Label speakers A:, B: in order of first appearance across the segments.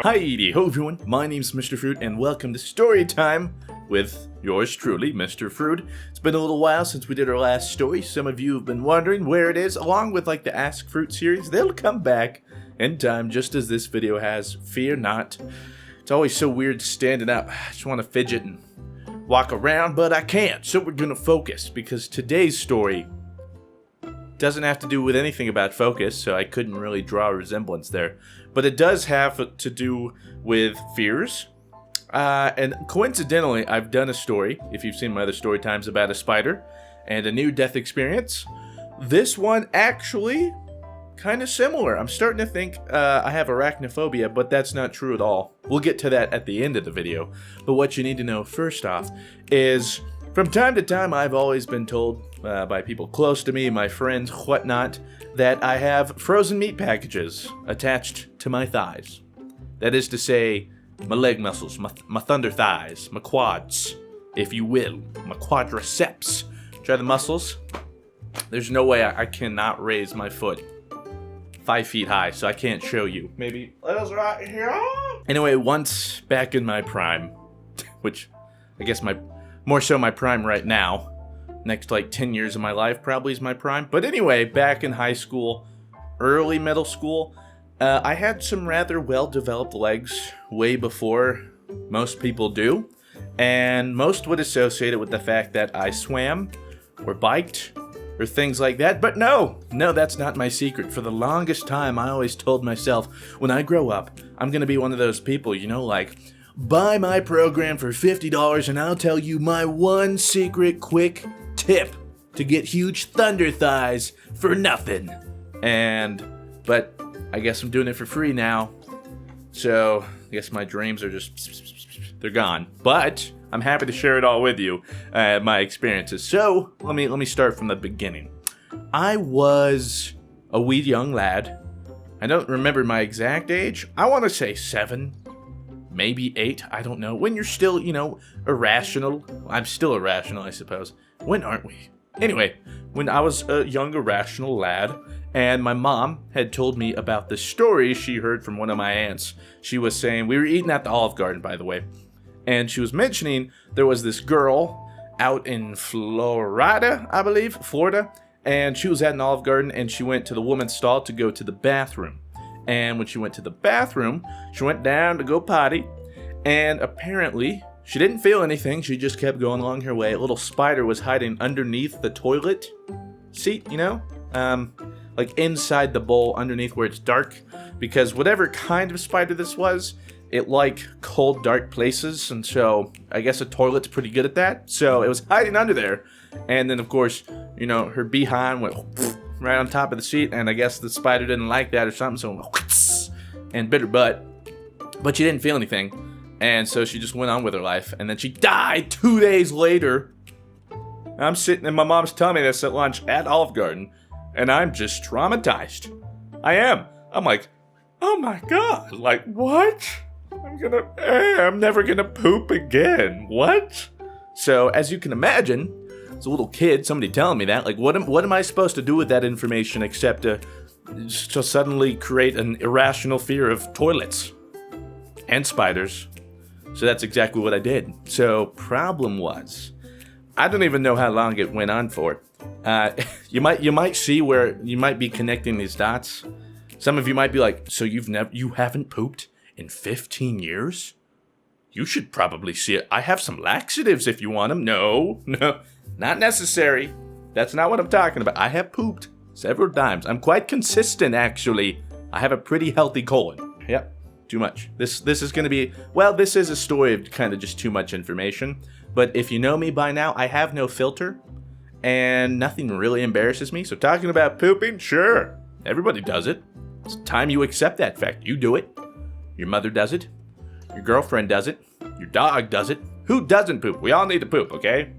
A: Heidi ho everyone, my name's Mr. Fruit and welcome to Story Time with yours truly, Mr. Fruit. It's been a little while since we did our last story. Some of you have been wondering where it is, along with like the Ask Fruit series. They'll come back in time, just as this video has. Fear not. It's always so weird standing up. I just want to fidget and walk around, but I can't. So we're gonna focus, because today's story doesn't have to do with anything about focus, so I couldn't really draw a resemblance there. But it does have to do with fears. And coincidentally, I've done a story, if you've seen my other story times, about a spider and a near-death experience. This one actually kind of similar. I'm starting to think I have arachnophobia, but that's not true at all. We'll get to that at the end of the video. But what you need to know first off is, from time to time, I've always been told by people close to me, my friends, whatnot, that I have frozen meat packages attached to my thighs. That is to say, my leg muscles, my thunder thighs, my quads, if you will, my quadriceps. Try the muscles. There's no way I cannot raise my foot 5 feet high, so I can't show you. Maybe that's right here. Anyway, once back in my prime, which I guess more so my prime right now. Next like 10 years of my life probably is my prime. But anyway, back in high school, early middle school, I had some rather well-developed legs way before most people do. And most would associate it with the fact that I swam or biked or things like that. But no, that's not my secret. For the longest time, I always told myself, when I grow up, I'm going to be one of those people, you know, like, buy my program for $50 and I'll tell you my one secret quick tip to get huge thunder thighs for nothing. But I guess I'm doing it for free now. So I guess my dreams are just, they're gone. But I'm happy to share it all with you, my experiences. So let me start from the beginning. I was a wee young lad. I don't remember my exact age. I want to say 7. Maybe 8, I don't know. When you're still, you know, irrational. I'm still irrational, I suppose. When aren't we? Anyway, when I was a young irrational lad, and my mom had told me about the story she heard from one of my aunts. She was saying, we were eating at the Olive Garden, by the way, and she was mentioning there was this girl out in Florida, I believe, Florida, and she was at an Olive Garden, and she went to the woman's stall to go to the bathroom. And when she went to the bathroom, she went down to go potty, and apparently she didn't feel anything. She just kept going along her way. A little spider was hiding underneath the toilet seat, you know, like inside the bowl underneath where it's dark, because whatever kind of spider this was, it liked cold, dark places, and so I guess a toilet's pretty good at that. So it was hiding under there, and then of course, you know, her behind went right on top of the seat, and I guess the spider didn't like that or something, so and bit her butt, but she didn't feel anything, and so she just went on with her life, and then she died 2 days later. I'm sitting, and my mom's telling me this at lunch at Olive Garden, and I'm just traumatized. I am. I'm like, oh my god, like what? I'm never gonna poop again. What? So as you can imagine, as a little kid, somebody telling me that, like, what am I supposed to do with that information except to suddenly create an irrational fear of toilets and spiders? So that's exactly what I did. So problem was, I don't even know how long it went on for. You might see where you might be connecting these dots. Some of you might be like, so you haven't pooped in 15 years? You should probably see it. I have some laxatives if you want them. No. Not necessary. That's not what I'm talking about. I have pooped several times. I'm quite consistent, actually. I have a pretty healthy colon. Yep, too much. This is going to be, well, this is a story of kind of just too much information. But if you know me by now, I have no filter, and nothing really embarrasses me. So talking about pooping, sure, everybody does it. It's time you accept that fact. You do it. Your mother does it. Your girlfriend does it. Your dog does it. Who doesn't poop? We all need to poop, okay?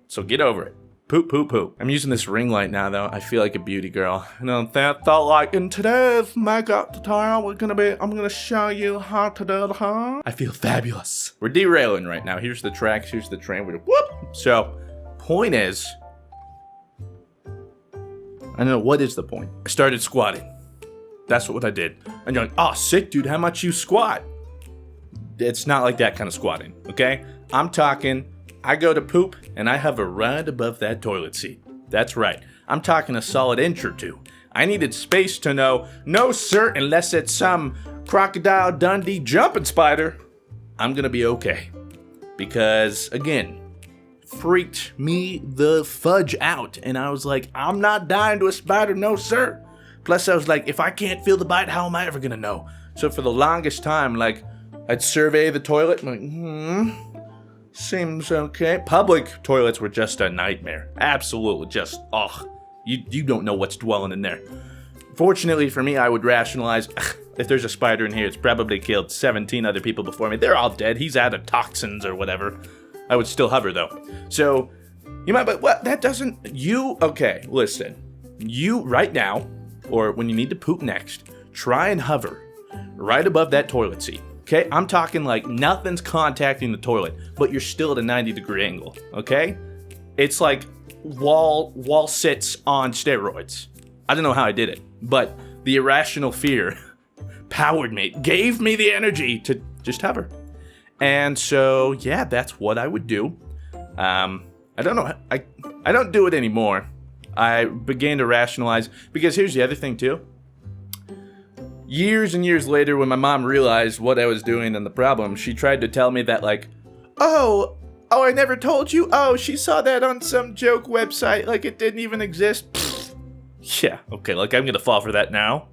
A: So get over it. Poop, poop, poop. I'm using this ring light now, though. I feel like a beauty girl. You know, that felt like in today's makeup tutorial, I'm gonna show you how to do it, huh? I feel fabulous. We're derailing right now. Here's the tracks, here's the train. We're whoop. So, point is, I don't know, what is the point? I started squatting. That's what I did. And you're like, oh, sick, dude, how much you squat? It's not like that kind of squatting, okay? I'm talking, I go to poop, and I hover right above that toilet seat. That's right. I'm talking a solid inch or two. I needed space to know, no, sir, unless it's some Crocodile Dundee jumping spider, I'm gonna be okay. Because, again, freaked me the fudge out. And I was like, I'm not dying to a spider, no, sir. Plus, I was like, if I can't feel the bite, how am I ever gonna know? So for the longest time, like, I'd survey the toilet, and like, seems okay. Public toilets were just a nightmare. Absolutely, just, you don't know what's dwelling in there. Fortunately for me, I would rationalize, if there's a spider in here, it's probably killed 17 other people before me. They're all dead. He's out of toxins or whatever. I would still hover, though. So, you might, but what? That doesn't, okay, listen. You, right now, or when you need to poop next, try and hover right above that toilet seat. Okay, I'm talking like nothing's contacting the toilet, but you're still at a 90-degree angle, okay? It's like wall sits on steroids. I don't know how I did it, but the irrational fear powered me, gave me the energy to just hover. And so, yeah, that's what I would do. I don't know, I don't do it anymore. I began to rationalize, because here's the other thing too. Years and years later, when my mom realized what I was doing and the problem, she tried to tell me that, like, oh, I never told you? Oh, she saw that on some joke website, like it didn't even exist. Pfft. Yeah, okay, like I'm gonna fall for that now.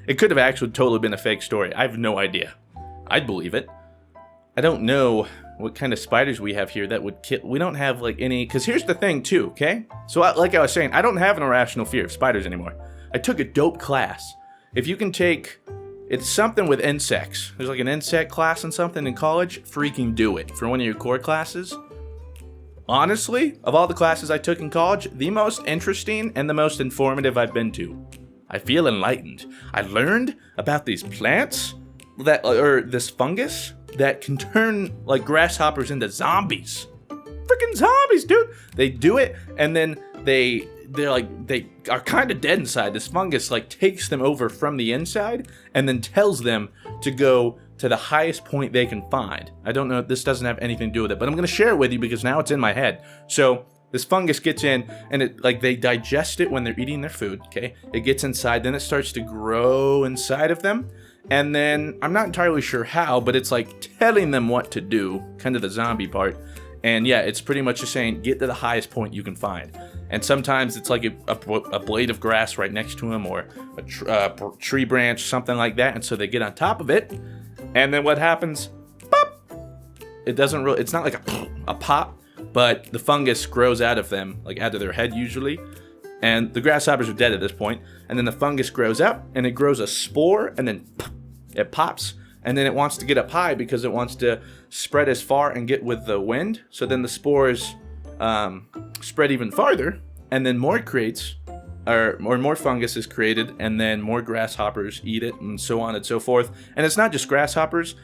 A: It could have actually totally been a fake story. I have no idea. I'd believe it. I don't know what kind of spiders we have here that would kill. We don't have, like, any, because here's the thing, too, okay? So, like I was saying, I don't have an irrational fear of spiders anymore. I took a dope class. If you can take, it's something with insects. There's like an insect class and something in college. Freaking do it for one of your core classes. Honestly, of all the classes I took in college, the most interesting and the most informative I've been to. I feel enlightened. I learned about these plants that, or this fungus that can turn like grasshoppers into zombies. Freaking zombies, dude. They do it and then they are kind of dead inside. This fungus like takes them over from the inside and then tells them to go to the highest point they can find. I don't know, this doesn't have anything to do with it, but I'm gonna share it with you because now it's in my head. So this fungus gets in and it, like, they digest it when they're eating their food, okay? It gets inside, then it starts to grow inside of them. And then, I'm not entirely sure how, but it's like telling them what to do, kind of the zombie part. And yeah, it's pretty much just saying, get to the highest point you can find. And sometimes it's like a blade of grass right next to them, or a tree branch, something like that. And so they get on top of it. And then what happens? Pop! It doesn't really, it's not like a pop, but the fungus grows out of them, like out of their head usually. And the grasshoppers are dead at this point. And then the fungus grows up and it grows a spore and then it pops. And then it wants to get up high because it wants to spread as far and get with the wind. So then the spores spread even farther, and then more crates, or more fungus is created, and then more grasshoppers eat it, and so on and so forth. And it's not just grasshoppers.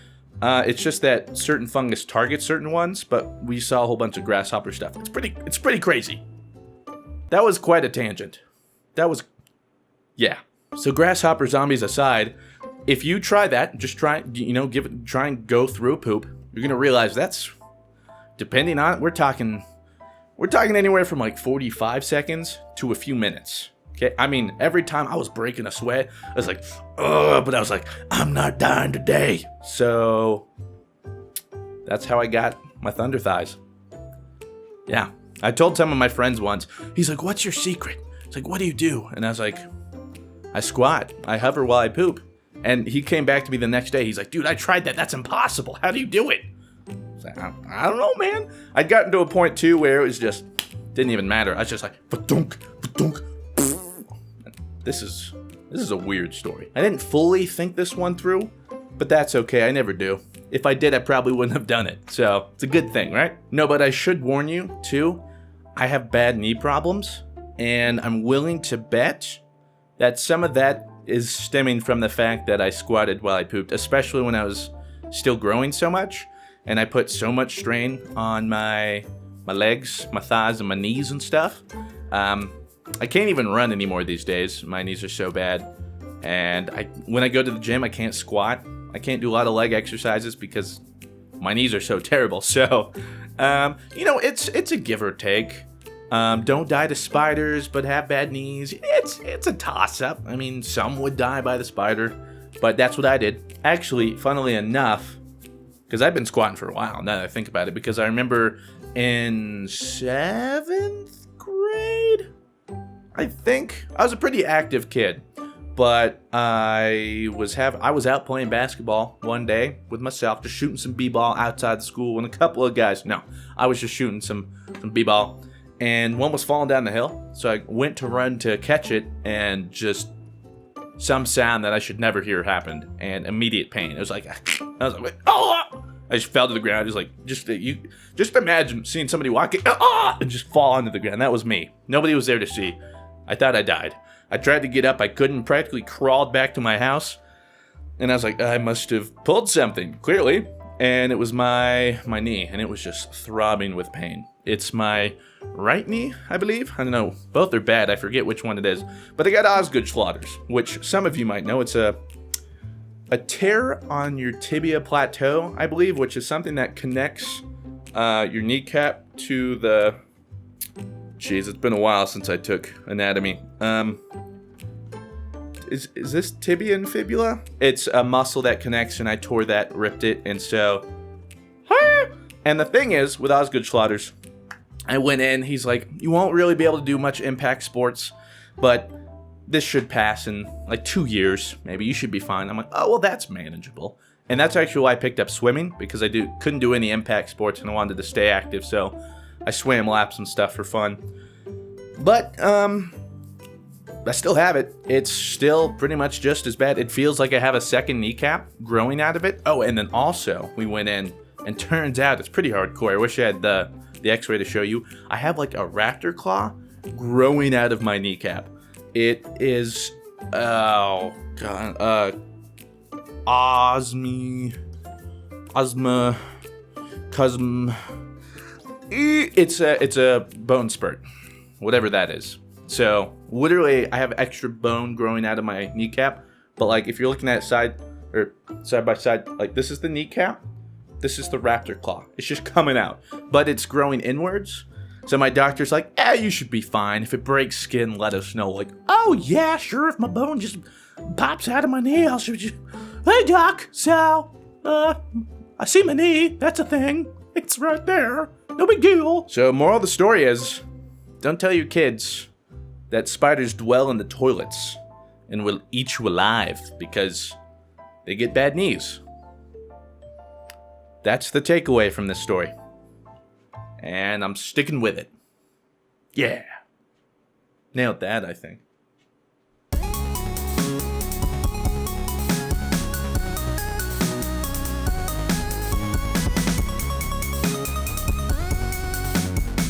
A: It's just that certain fungus targets certain ones, but we saw a whole bunch of grasshopper stuff. It's pretty crazy. That was quite a tangent. Yeah. So grasshopper zombies aside, if you try that, just try and go through a poop, you're gonna realize that's, depending on it, we're talking anywhere from like 45 seconds to a few minutes. Okay, I mean, every time I was breaking a sweat, I was like, ugh, but I was like, I'm not dying today. So that's how I got my thunder thighs. Yeah, I told some of my friends once. He's like, what's your secret? It's like, what do you do? And I was like, I squat. I hover while I poop. And he came back to me the next day. He's like, dude, I tried that. That's impossible. How do you do it? I was like, I don't know, man. I'd gotten to a point, too, where it was just, didn't even matter. I was just like, ba-dunk, ba-dunk. This is a weird story. I didn't fully think this one through, but that's okay. I never do. If I did, I probably wouldn't have done it. So it's a good thing, right? No, but I should warn you, too. I have bad knee problems, and I'm willing to bet that some of that is stemming from the fact that I squatted while I pooped, especially when I was still growing so much, and I put so much strain on my legs, my thighs, and my knees and stuff. I can't even run anymore these days. My knees are so bad. And when I go to the gym, I can't squat. I can't do a lot of leg exercises because my knees are so terrible. So, it's a give or take. Don't die to spiders, but have bad knees. It's a toss-up. I mean, some would die by the spider, but that's what I did. Actually, funnily enough, because I've been squatting for a while now that I think about it, because I remember in 7th grade, I think, I was a pretty active kid. But I was out playing basketball one day with myself, just shooting some b-ball outside the school, and a couple of guys. No, I was just shooting some b-ball, and one was falling down the hill. So I went to run to catch it, and just some sound that I should never hear happened, and immediate pain. It was like I was like, oh! I just fell to the ground. Just imagine seeing somebody walking and just fall onto the ground. That was me. Nobody was there to see. I thought I died. I tried to get up, I couldn't, practically crawled back to my house, and I was like, I must have pulled something, clearly, and it was my knee, and it was just throbbing with pain. It's my right knee, I believe. I don't know, both are bad, I forget which one it is, but I got Osgood-Schlatter's, which some of you might know. It's a tear on your tibia plateau, I believe, which is something that connects your kneecap to the... Jeez, it's been a while since I took anatomy. Is this tibia and fibula? It's a muscle that connects, and I tore that, ripped it, and so... And the thing is, with Osgood-Schlatter's, I went in, he's like, you won't really be able to do much impact sports, but this should pass in like 2 years. Maybe you should be fine. I'm like, oh, well, that's manageable. And that's actually why I picked up swimming, because I couldn't do any impact sports, and I wanted to stay active, so I swam laps and stuff for fun. But, I still have it. It's still pretty much just as bad. It feels like I have a second kneecap growing out of it. Oh, and then also, we went in, and turns out it's pretty hardcore. I wish I had the x-ray to show you. I have like a raptor claw growing out of my kneecap. It is, oh, God, it's a bone spurt, whatever that is. So literally, I have extra bone growing out of my kneecap. But like, if you're looking at it side by side, like this is the kneecap, this is the raptor claw. It's just coming out, but it's growing inwards. So my doctor's like, you should be fine. If it breaks skin, let us know. Like, oh yeah, sure. If my bone just pops out of my knee, I'll show you. Hey doc, so I see my knee. That's a thing. It's right there. No big deal. So moral of the story is, don't tell your kids that spiders dwell in the toilets and will eat you alive because they get bad knees. That's the takeaway from this story. And I'm sticking with it. Yeah. Nailed that, I think.